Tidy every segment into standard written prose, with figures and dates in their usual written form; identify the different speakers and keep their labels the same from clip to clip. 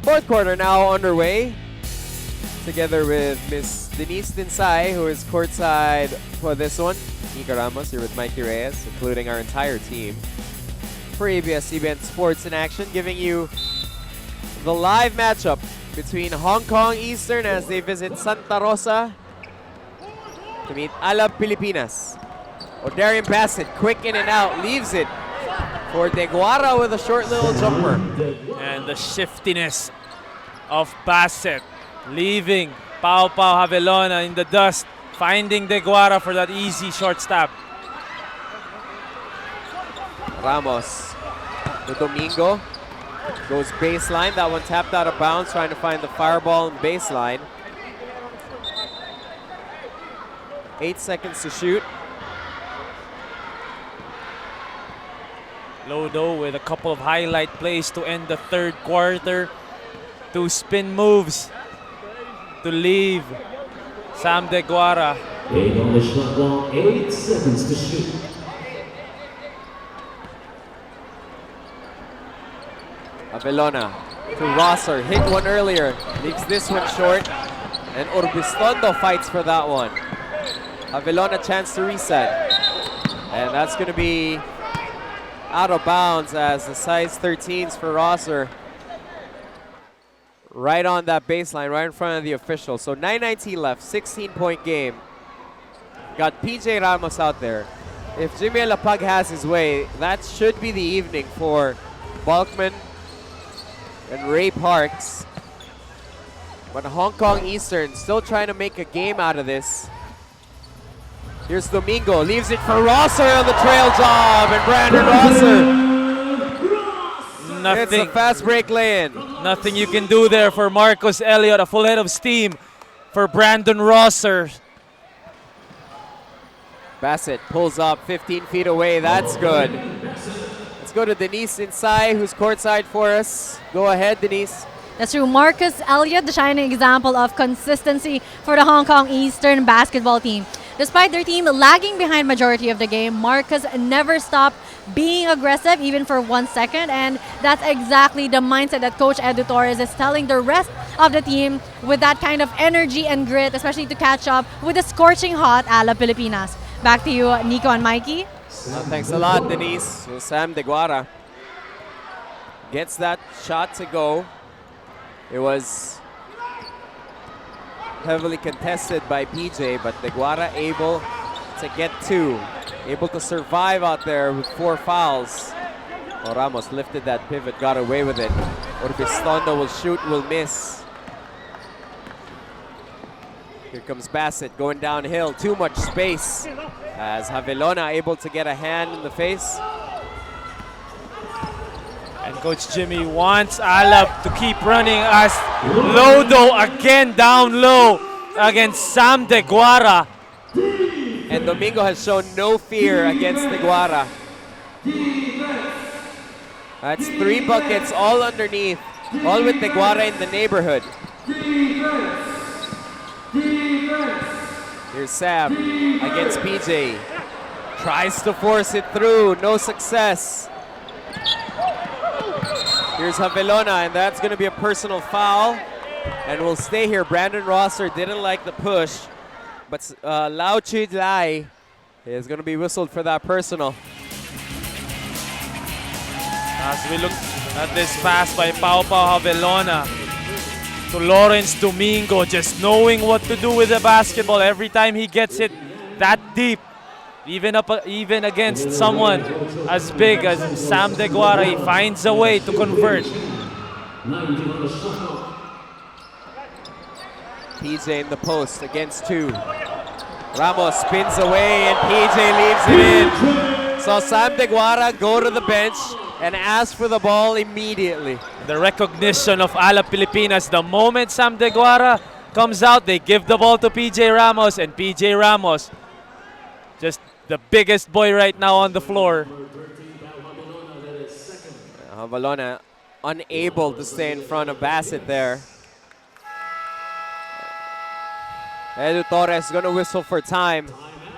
Speaker 1: Fourth quarter now underway. Together with Miss Denise Dinsay, who is courtside for this one. Nico Ramos here with Mikey Reyes, including our entire team. For ABS-CBN Sports in Action, giving you the live matchup between Hong Kong Eastern as they visit Santa Rosa to meet Alab Pilipinas. O'Darian Bassett, quick in and out, leaves it for Deguara with a short little jumper.
Speaker 2: And the shiftiness of Bassett, leaving Pau Pau Javelona in the dust, finding Deguara for that easy short stab.
Speaker 1: Ramos to Domingo. Goes baseline. That one tapped out of bounds, trying to find the fireball in baseline. 8 seconds to shoot.
Speaker 2: Lodo with a couple of highlight plays to end the third quarter. 2 spin moves to leave Sam Deguara.
Speaker 3: 8 on the shot clock, 8 seconds to shoot.
Speaker 1: Javelona to Rosser. Hit one earlier. Leaves this one short. And Urbistondo fights for that one. Javelona chance to reset. And that's going to be out of bounds as the size 13s for Rosser. Right on that baseline, right in front of the official. So 9:19 left, 16-point game. Got PJ Ramos out there. If Jimmy Alapag has his way, that should be the evening for Balkman and Ray Parks. But Hong Kong Eastern still trying to make a game out of this. Here's Domingo, leaves it for Rosser on the trail job, and Brandon Rosser. It's a fast break lay-in.
Speaker 2: Nothing you can do there for Marcus Elliott. A full head of steam for Brandon Rosser.
Speaker 1: Bassett pulls up 15 feet away. That's good. Let's go to Denise Insai, who's courtside for us. Go ahead, Denise.
Speaker 4: That's true. Marcus Elliott, the shining example of consistency for the Hong Kong Eastern basketball team. Despite their team lagging behind majority of the game, Marcus never stopped being aggressive even for 1 second, and that's exactly the mindset that Coach Edu Torres is telling the rest of the team with that kind of energy and grit, especially to catch up with the scorching hot Alab Pilipinas. Back to you, Nico and Mikey.
Speaker 1: Thanks a lot, Denise. So Sam Deguara gets that shot to go. It was heavily contested by PJ, but Deguara able to get 2. Able to survive out there with 4 fouls. Oh, Ramos lifted that pivot, got away with it. Urbistondo will shoot, will miss. Here comes Bassett going downhill. Too much space as Javelona able to get a hand in the face.
Speaker 2: And Coach Jimmy wants Alab to keep running as Lodo again down low against Sam Deguara.
Speaker 1: And Domingo has shown no fear against Deguara. That's 3 buckets all underneath, all with Deguara in the neighborhood. Here's Sam against PJ. Tries to force it through, no success. Here's Javelona, and that's going to be a personal foul. And we'll stay here. Brandon Rosser didn't like the push, but Lau Chid Lai is going to be whistled for that personal.
Speaker 2: As we look at this pass by Pau Pau Javelona to Lawrence Domingo, just knowing what to do with the basketball every time he gets it that deep. Even against someone as big as Sam Deguara, he finds a way to convert.
Speaker 1: PJ in the post against 2. Ramos spins away and PJ leaves it in. So Sam Deguara go to the bench and ask for the ball immediately.
Speaker 2: The recognition of Alab Pilipinas. The moment Sam Deguara comes out, they give the ball to PJ Ramos, and PJ Ramos, just the biggest boy right now on the floor.
Speaker 1: Javelona unable to stay in front of Bassett there. Edu Torres gonna whistle for time.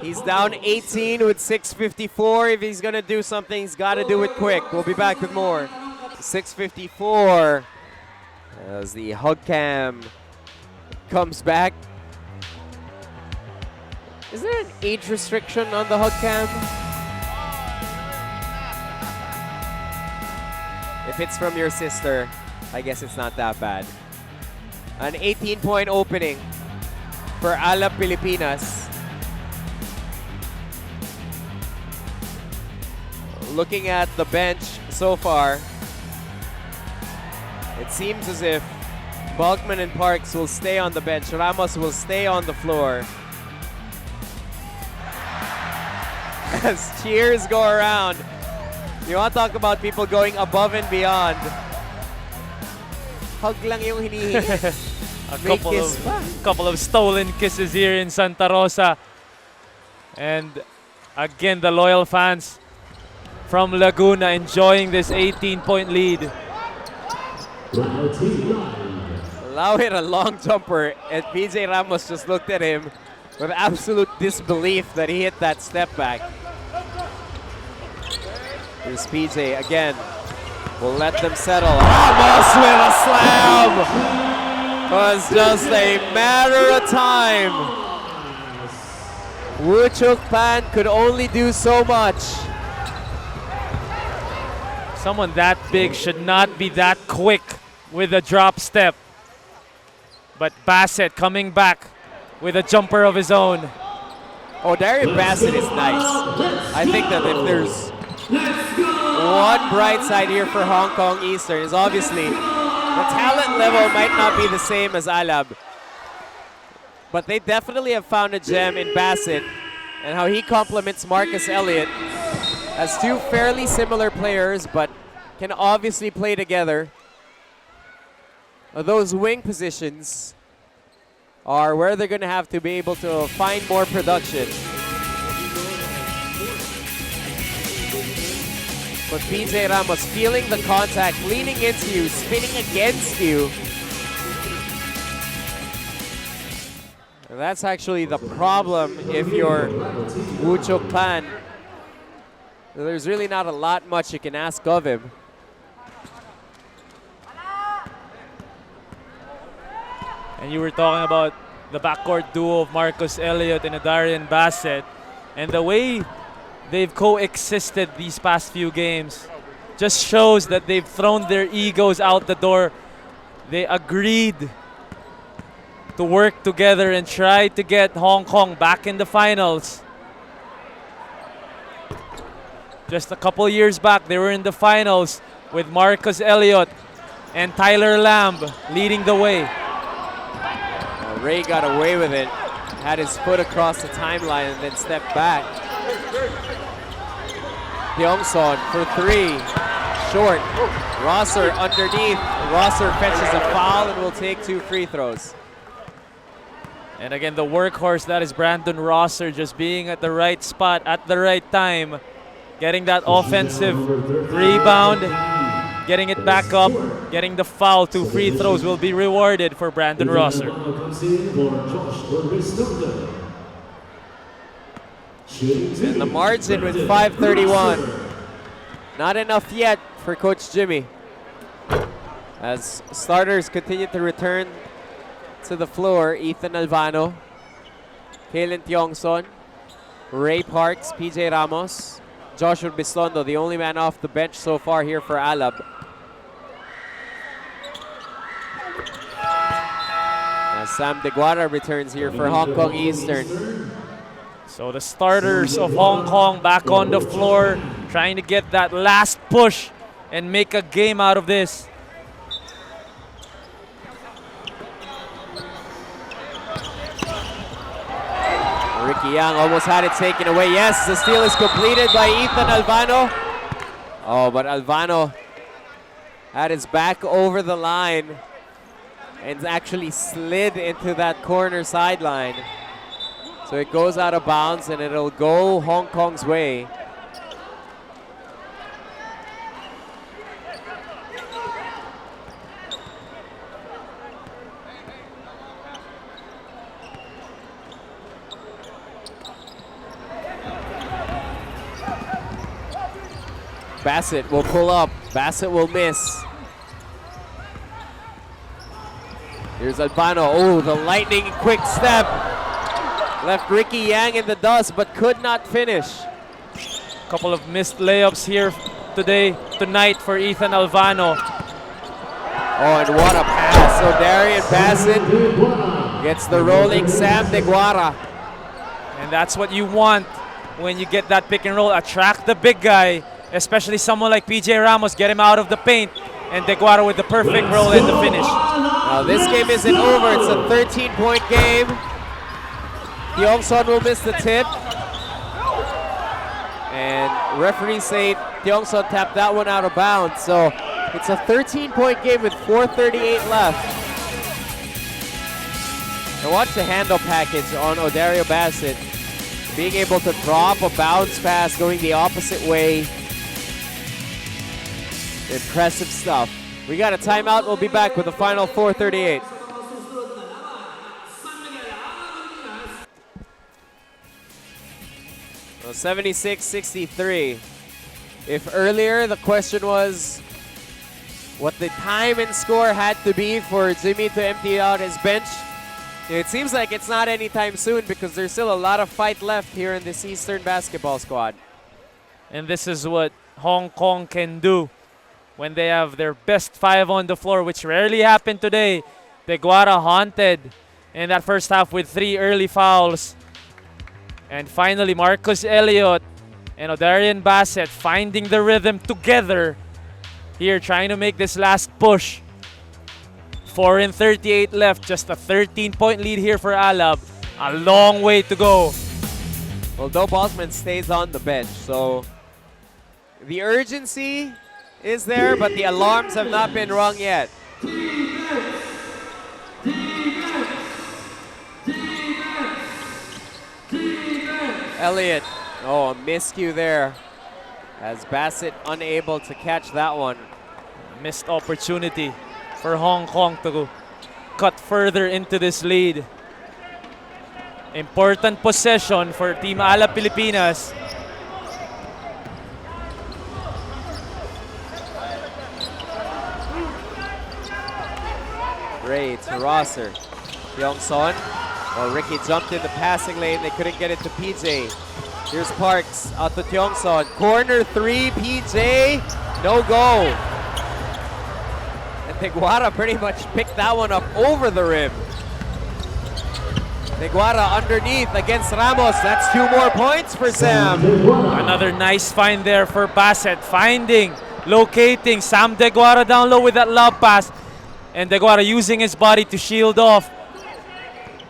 Speaker 1: He's down 18 with 6:54. If he's gonna do something, he's gotta do it quick. We'll be back with more. 6:54 As the hug cam comes back. Is there an age restriction on the hug cam? If it's from your sister, I guess it's not that bad. An 18-point opening for Alab Pilipinas. Looking at the bench so far, it seems as if Balkman and Parks will stay on the bench. Ramos will stay on the floor. As cheers go around. You want to talk about people going above and beyond. Hug lang yung hinihingi.
Speaker 2: couple of stolen kisses here in Santa Rosa. And again, the loyal fans from Laguna enjoying this 18-point lead.
Speaker 1: Allow it a long jumper, and PJ Ramos just looked at him with absolute disbelief that he hit that step back. Here's PJ again. We'll let them settle. Ramos with a slam! Was just a matter of time. Wuchuk Pan could only do so much.
Speaker 2: Someone that big should not be that quick with a drop step. But Bassett coming back with a jumper of his own.
Speaker 1: Oh, Darian Bassett is nice. I think that if there's one bright side here for Hong Kong Eastern is obviously the talent level might not be the same as Alab. But they definitely have found a gem in Bassett and how he complements Marcus Elliott as two fairly similar players but can obviously play together. Those wing positions are where they're going to have to be able to find more production. But PJ Ramos feeling the contact, leaning into you, spinning against you. And that's actually the problem if you're Wuchuk Pan. There's really not a lot much you can ask of him.
Speaker 2: And you were talking about the backcourt duo of Marcus Elliott and Darian Bassett. And the way they've coexisted these past few games just shows that they've thrown their egos out the door. They agreed to work together and try to get Hong Kong back in the finals. Just a couple years back, they were in the finals with Marcus Elliott and Tyler Lamb leading the way.
Speaker 1: Ray got away with it, had his foot across the timeline and then stepped back. Pyeongson for three, short. Rosser underneath. Rosser fetches a foul and will take 2 free throws.
Speaker 2: And again, the workhorse, that is Brandon Rosser, just being at the right spot at the right time, getting that offensive rebound, getting it back up, getting the foul. 2 free throws will be rewarded for Brandon Rosser.
Speaker 1: And the margin with 5:31. Not enough yet for Coach Jimmy. As starters continue to return to the floor, Ethan Alvano, Kalen Tiongson, Ray Parks, PJ Ramos, Joshua Bislondo, the only man off the bench so far here for Alab. As Sam DeGuara returns here for Hong Kong Eastern.
Speaker 2: So the starters of Hong Kong back on the floor, trying to get that last push and make a game out of this.
Speaker 1: Ricky Young almost had it taken away. Yes, the steal is completed by Ethan Alvano. Oh, but Alvano had his back over the line and actually slid into that corner sideline. So it goes out of bounds and it'll go Hong Kong's way. Bassett will pull up. Bassett will miss. Here's Albano. Oh, the lightning quick step. Left Ricky Yang in the dust, but could not finish.
Speaker 2: Couple of missed layups here tonight for Ethan Albano.
Speaker 1: Oh, and what a pass. So Darian Bassett gets the rolling Sam Deguara.
Speaker 2: And that's what you want when you get that pick and roll. Attract the big guy, especially someone like PJ Ramos. Get him out of the paint. And Deguara with the perfect roll and the finish.
Speaker 1: Now this game isn't over. It's a 13-point game. Tiongson will miss the tip. And referees say Tiongson tapped that one out of bounds. So it's a 13-point game with 4:38 left. And watch the handle package on Odario Bassett. Being able to drop a bounce pass going the opposite way. Impressive stuff. We got a timeout. We'll be back with the final 4:38. Well, 76-63. If earlier the question was what the time and score had to be for Jimmy to empty out his bench, it seems like it's not anytime soon because there's still a lot of fight left here in this Eastern basketball squad.
Speaker 2: And this is what Hong Kong can do when they have their best five on the floor, which rarely happened today. Deguara haunted in that first half with 3 early fouls. And finally, Marcus Elliott and Odarian Bassett finding the rhythm together here, trying to make this last push. 4:38 left, just a 13-point lead here for Alab. A long way to go.
Speaker 1: Well, Doe Bosman stays on the bench, so the urgency is there, but the alarms have not been rung yet. Elliott, oh, a miscue there as Bassett unable to catch that one.
Speaker 2: Missed opportunity for Hong Kong to cut further into this lead. Important possession for Team Alab Pilipinas.
Speaker 1: Ray to Rosser. Tiongson. Well, Ricky jumped in the passing lane. They couldn't get it to PJ. Here's Parks out to Tiongson. Corner 3, PJ. No go. And Deguara pretty much picked that one up over the rim. Deguara underneath against Ramos. That's 2 more points for Sam.
Speaker 2: Another nice find there for Bassett. Finding, locating Sam Deguara down low with that lob pass. And Deguara using his body to shield off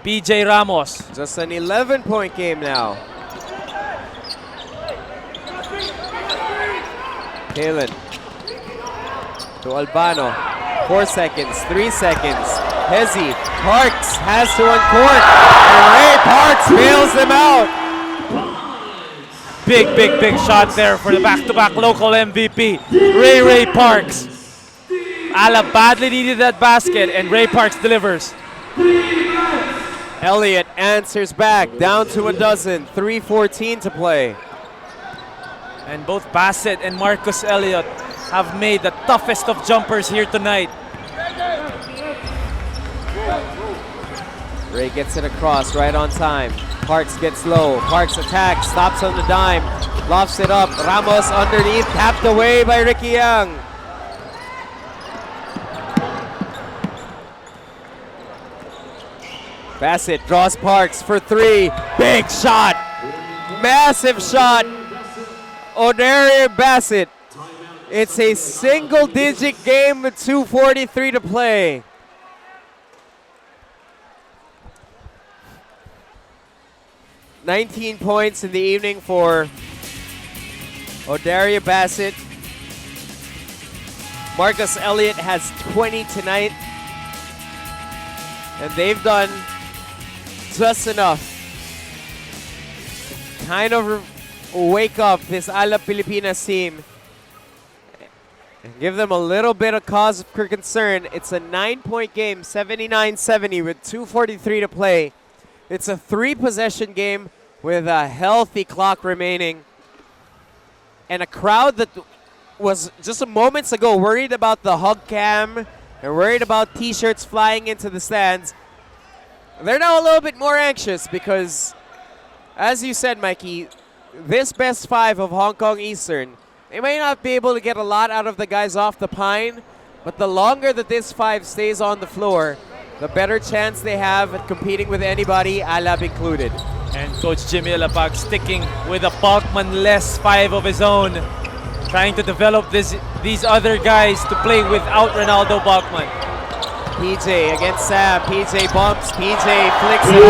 Speaker 2: PJ Ramos.
Speaker 1: Just an 11-point game now. Kalen to Albano. 4 seconds, 3 seconds. Hezi, Parks has to uncourt. And Ray Parks bails them out.
Speaker 2: Big shot there for the back-to-back local MVP, Ray Parks. Alab badly needed that basket, and Ray Parks delivers.
Speaker 1: Elliott answers back, down to a dozen, 3:14 to play.
Speaker 2: And both Bassett and Marcus Elliott have made the toughest of jumpers here tonight.
Speaker 1: Ray gets it across right on time. Parks gets low. Parks attacks, stops on the dime, lofts it up. Ramos underneath, tapped away by Ricky Young. Bassett draws Parks for 3. Big shot. Massive shot. Odario Bassett. It's a single-digit game with 2:43 to play. $19 points in the evening for Odario Bassett. Marcus Elliott has 20 tonight. And they've done just enough. Kind of wake up this Alab Pilipinas team and give them a little bit of cause for concern. It's a 9-point game, 79-70 with 2:43 to play. It's a 3-possession game with a healthy clock remaining. And a crowd that was just moments ago worried about the hug cam and worried about t-shirts flying into the stands, they're now a little bit more anxious because, as you said, Mikey, this best five of Hong Kong Eastern, they may not be able to get a lot out of the guys off the pine, but the longer that this five stays on the floor, the better chance they have at competing with anybody, Alab included.
Speaker 2: And Coach Jimmy Alapag sticking with a Balkman-less five of his own, trying to develop these other guys to play without Ronaldo Balkman.
Speaker 1: PJ against Sam. PJ bumps. PJ flicks it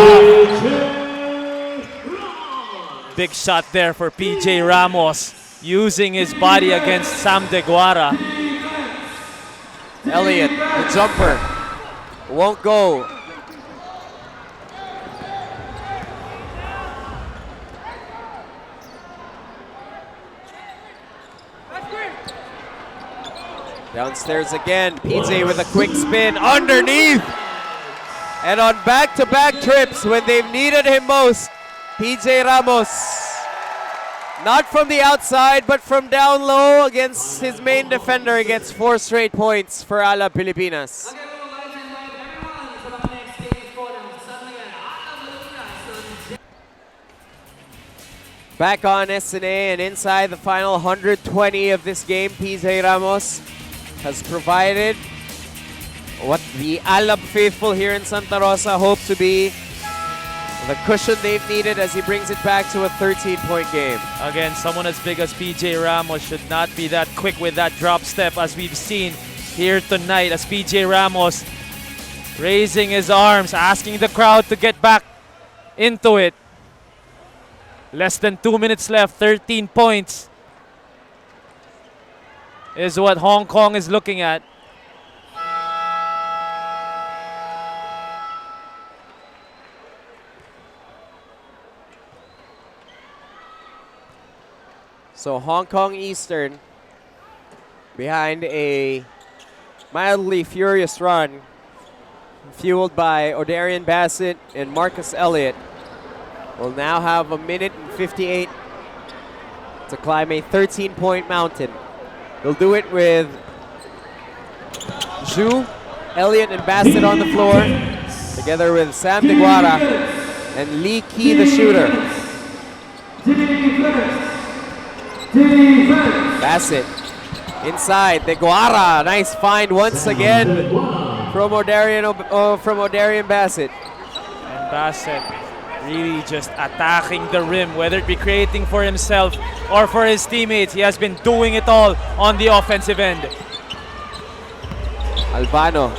Speaker 1: off.
Speaker 2: Big shot there for PJ Ramos, using his body against Sam De Guara.
Speaker 1: Elliott, the jumper, won't go. Downstairs again, PJ with a quick spin underneath. And on back-to-back trips when they've needed him most, PJ Ramos, not from the outside, but from down low against his main defender, gets 4 straight points for Alab Pilipinas. Back on SNA and inside the final 120 of this game, PJ Ramos has provided what the Alab faithful here in Santa Rosa hope to be the cushion they've needed as he brings it back to a 13-point game.
Speaker 2: Again, someone as big as PJ Ramos should not be that quick with that drop step, as we've seen here tonight, as PJ Ramos raising his arms, asking the crowd to get back into it. Less than 2 minutes left, 13 points is what Hong Kong is looking at.
Speaker 1: So Hong Kong Eastern, behind a mildly furious run, fueled by Odarian Bassett and Marcus Elliott, will now have 1:58 to climb a 13-point mountain. They'll do it with Zhu, Elliott, and Bassett on the floor, together with Sam De Guara and Lee Kee, the shooter. Bassett inside. De Guara, nice find once again from Odarian Bassett.
Speaker 2: And Bassett really just attacking the rim, whether it be creating for himself or for his teammates. He has been doing it all on the offensive end.
Speaker 1: Albano.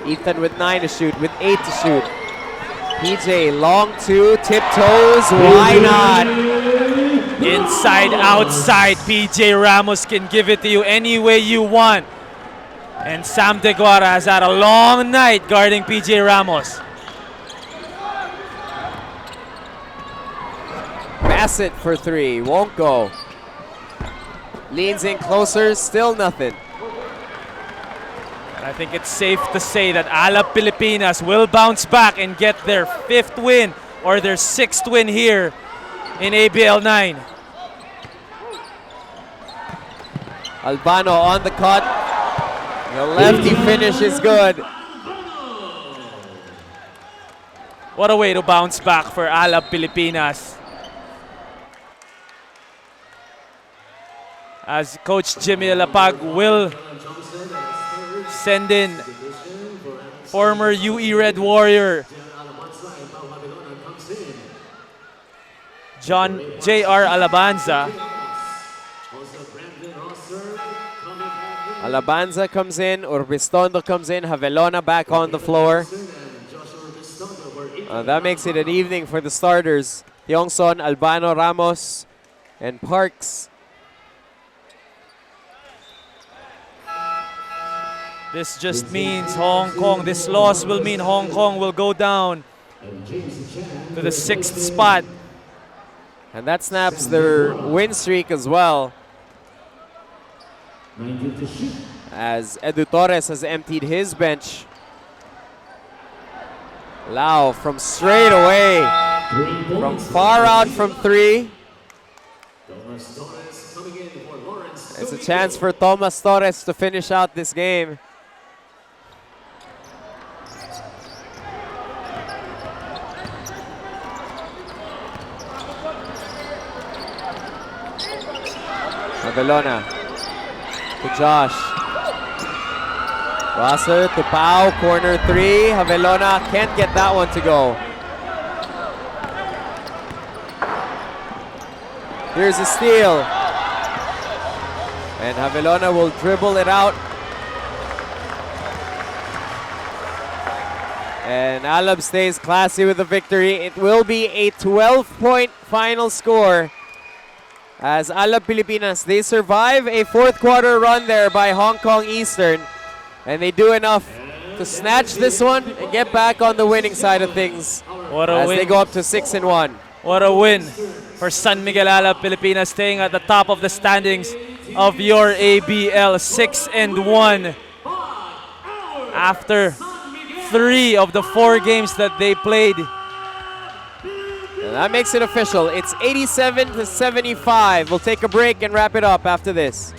Speaker 1: Ethan with 9 to shoot, with 8 to shoot. PJ, long 2, tiptoes, why not?
Speaker 2: Inside, outside, PJ Ramos can give it to you any way you want. And Sam De Guara has had a long night guarding PJ Ramos.
Speaker 1: Bassett for 3, won't go. Leans in closer, still nothing.
Speaker 2: And I think it's safe to say that Alab Pilipinas will bounce back and get their 5th win or their 6th win here in ABL 9.
Speaker 1: Albano on the cut. The lefty finish is good.
Speaker 2: What a way to bounce back for Alab Pilipinas. As Coach Jimmy Alapag will send in former UE Red Warrior J.R. Alabanza.
Speaker 1: Alabanza comes in, Urbistondo comes in, Javelona back on the floor. That makes it an evening for the starters. Tiongson, Albano, Ramos, and Parks.
Speaker 2: This just means Hong Kong, this loss will mean Hong Kong will go down to the 6th spot.
Speaker 1: And that snaps their win streak as well, as Edu Torres has emptied his bench. Lau from straight away, from far out from 3. It's a chance for Tomas Torres to finish out this game. Avellona to Josh. Rosser to Pau, corner 3. Avellona can't get that one to go. Here's a steal. And Avellona will dribble it out. And Alab stays classy with the victory. It will be a 12-point final score. As Alab Pilipinas, they survive a fourth quarter run there by Hong Kong Eastern. And they do enough to snatch this one and get back on the winning side of things.
Speaker 2: What a
Speaker 1: as
Speaker 2: win.
Speaker 1: they go up to 6-1.
Speaker 2: What a win for San Miguel Alab Pilipinas, staying at the top of the standings of your ABL, 6-1 after 3 of the 4 games that they played.
Speaker 1: And that makes it official. It's 87-75. We'll take a break and wrap it up after this.